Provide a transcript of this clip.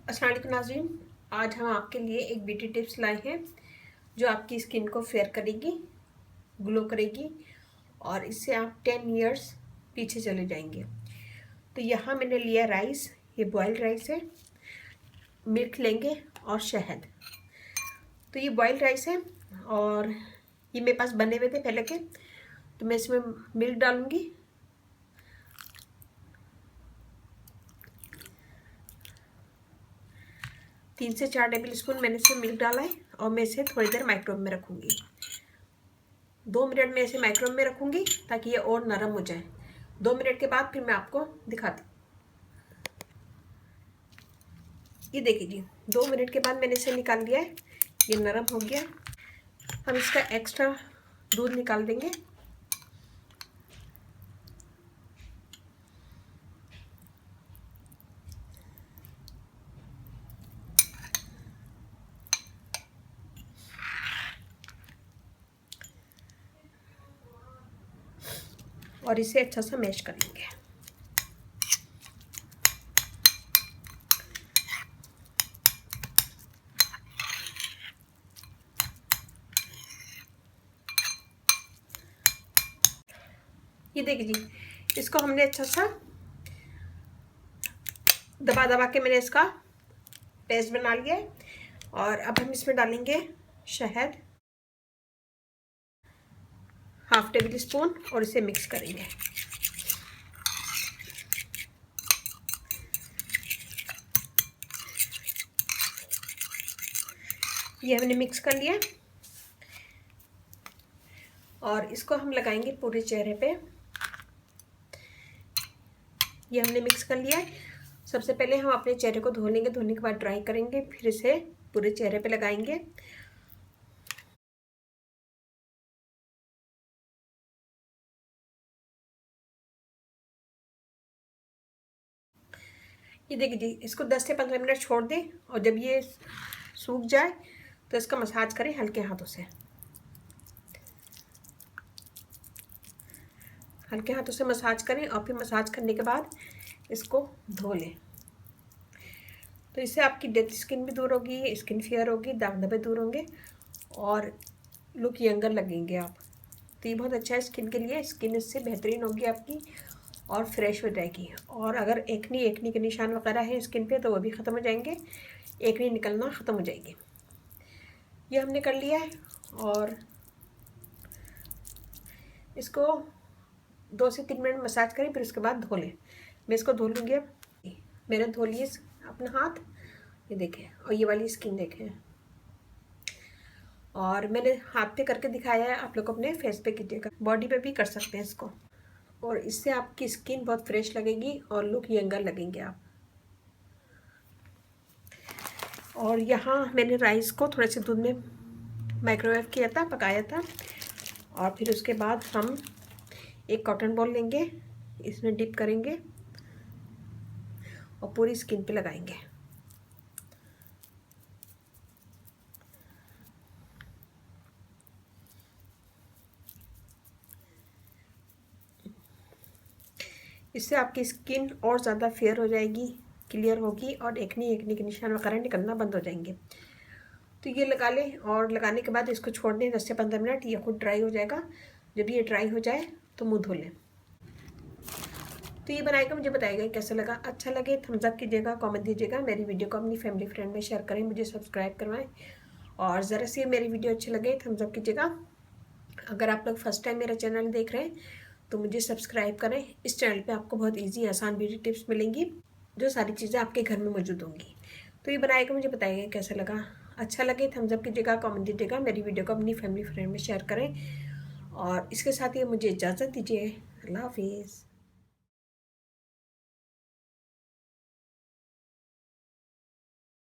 अस्सलाम वालेकुम नाज़रीन, आज हम आपके लिए एक ब्यूटी टिप्स लाए हैं जो आपकी स्किन को फेयर करेगी, ग्लो करेगी और इससे आप 10 इयर्स पीछे चले जाएंगे। तो यहाँ मैंने लिया राइस, ये बॉइल्ड राइस है, मिल्क लेंगे और शहद। तो ये बॉइल्ड राइस है और ये मेरे पास बने हुए थे पहले के, तो मैं इसमें मिल्क डालूँगी। तीन से 4 टेबल स्पून मैंने इसमें मिल्क डाला है और मैं इसे थोड़ी देर माइक्रोवेव में रखूँगी। 2 मिनट में इसे माइक्रोवेव में रखूँगी ताकि ये और नरम हो जाए। 2 मिनट के बाद फिर मैं आपको दिखाती हूँ। ये देखिए जी, 2 मिनट के बाद मैंने इसे निकाल लिया है, ये नरम हो गया। हम इसका एक्स्ट्रा दूध निकाल देंगे। और इसे अच्छा सा मैश कर लेंगे। ये देखिए जी, इसको हमने अच्छा सा दबा दबा के मैंने इसका पेस्ट बना लिया है। और अब हम इसमें डालेंगे शहद, हाफ टेबल स्पून, और इसे मिक्स करेंगे। ये हमने मिक्स कर लिया और इसको हम लगाएंगे पूरे चेहरे पे। ये हमने मिक्स कर लिया है। सबसे पहले हम अपने चेहरे को धो लेंगे, धोने के बाद ड्राई करेंगे, फिर इसे पूरे चेहरे पे लगाएंगे। ये देखिए जी, इसको 10 से 15 मिनट छोड़ दें और जब ये सूख जाए तो इसका मसाज करें हल्के हाथों से। हल्के हाथों से मसाज करें और फिर मसाज करने के बाद इसको धो लें। तो इससे आपकी डेड स्किन भी दूर होगी, स्किन फेयर होगी, दाग धब्बे दूर होंगे और लुक यंगर लगेंगे आप। तो ये बहुत अच्छा है स्किन के लिए। स्किन इससे बेहतरीन होगी आपकी और फ्रेश हो जाएगी। और अगर एक्नी के निशान वगैरह है स्किन पे तो वो भी ख़त्म हो जाएंगे, एक्नी निकलना ख़त्म हो जाएगी। ये हमने कर लिया है और इसको 2 से 3 मिनट मसाज करें, फिर उसके बाद धो लें। मैं इसको धो लूँगी। अब मैंने धो लिए अपना हाथ, ये देखें, और ये वाली स्किन देखें। और मैंने हाथ पे करके दिखाया है, आप लोग अपने फेस पे कीजिएगा, बॉडी पे भी कर सकते हैं इसको। और इससे आपकी स्किन बहुत फ्रेश लगेगी और लुक यंगर लगेंगे आप। और यहाँ मैंने राइस को थोड़े से दूध में माइक्रोवेव किया था, पकाया था। और फिर उसके बाद हम एक कॉटन बॉल लेंगे, इसमें डिप करेंगे और पूरी स्किन पे लगाएंगे। इससे आपकी स्किन और ज़्यादा फेयर हो जाएगी, क्लियर होगी और एक्नी के निशान वगैरह निकलना बंद हो जाएंगे। तो ये लगा लें और लगाने के बाद इसको छोड़ दें 10 से 15 मिनट, ये खुद ड्राई हो जाएगा। जब ये ड्राई हो जाए तो मुँह धो लें। तो ये बनाएगा, मुझे बताइएगा कैसा लगा। अच्छा लगे थम्स अप कीजिएगा, कमेंट दीजिएगा। मेरी वीडियो को अपनी फैमिली फ्रेंड में शेयर करें, मुझे सब्सक्राइब करवाएं और ज़रा सी मेरी वीडियो अच्छी लगे थम्स अप कीजिएगा। अगर आप लोग फर्स्ट टाइम मेरा चैनल देख रहे हैं तो मुझे सब्सक्राइब करें। इस चैनल पे आपको बहुत इजी आसान ब्यूटी टिप्स मिलेंगी, जो सारी चीज़ें आपके घर में मौजूद होंगी। तो ये बनाएगा, मुझे बताइएगा कैसा लगा। अच्छा लगे थम्स अप कीजिएगा, कमेंट दीजिएगा, मेरी वीडियो को अपनी फैमिली फ्रेंड में शेयर करें। और इसके साथ ही मुझे इजाज़त दीजिए। अल्लाह हाफिज़।